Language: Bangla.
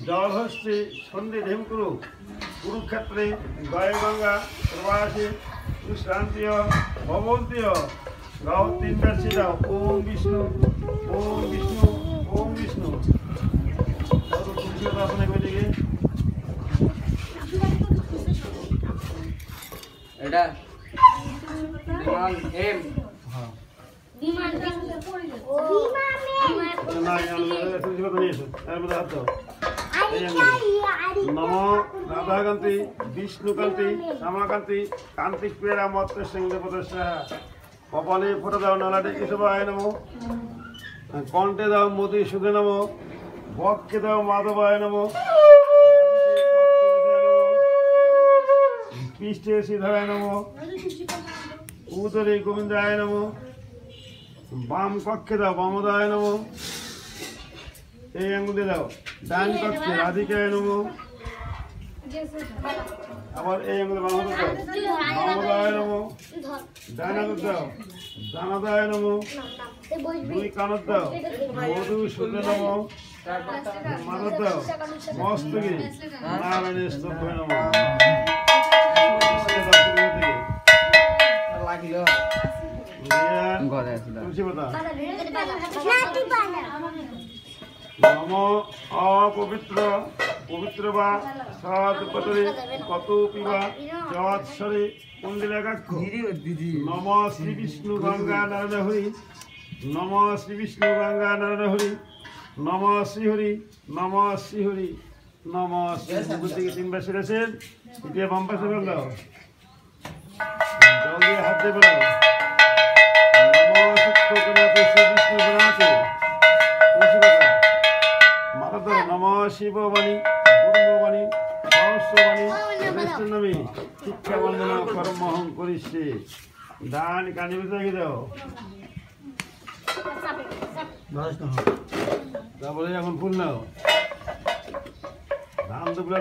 জলহস্তি সন্ধি ঢেমকুরু কুরুক্ষেত্রে গয়গঙ্গা প্রবাসী শ্রান্তীয় ভবন্তীয় গাও তিনবার ছিটাও ওম বিষ্ণু ওম বিষ্ণু ওম বিষ্ণু আসনে কইদিকে এটা বিমান এম হ্যাঁ বিমান ও না আমি তুলসী পাতা নিয়ে এসো এর মধ্যে হাত দাও নম রাধাকান্তি বিষ্ণুকান্তি শ্যামাকান্তি কান্তিক পেরা মত্ত সিংহ প্রদর্শা কপালে ফোটা দাও নলাটে কেশবায় নমো কণ্ঠে দাও মতি সুধে নমো বক্ষে দাও মাধবায় নমো পৃষ্ঠে শ্রীধরায় নমো উদরে গোবিন্দায় নমো বাম কক্ষে দাও বামদায় নমো এই আঙ্গুলে দাও ডান কক্ষে রাধিকায় নমো আবার এই আঙ্গুলে বাম হাতে দাও বামদায় নমো ডান হাতে দাও দানাদায় নমো দুই কানত দাও মধু সুন্দর নমো মাদর দাও মস্তকে নারায়ণের স্তব্ধ নমো লাগিল তুলসী পাতা নম অপবিত্র পবিত্র বা সৎপতরে কত পিবা যৎসরে কুণ্ডলাকাক্ষ নম শ্রী বিষ্ণু গঙ্গা নারায়ণ হরি নম শ্রী বিষ্ণু গঙ্গা নারায়ণ হরি নম শ্রীহরি নম শ্রীহরি নম শ্রী থেকে তিনবার সেরেছেন এতিয়া বাম পাশে ফেল দাও জল দিয়ে হাত দিয়ে ফেলাও নম শিক্ষকনাথ শ্রী বিষ্ণু গণাতে মাতা দাও নম শিববাণী পূর্ণবাণী সহস্রবাণী বৈষ্ণবী শিক্ষা বন্দনা কর্মহং করিষ্যে ডান কানে বেঁচে দাও তারপরে এখন ফুল নাও ধান দুপুরা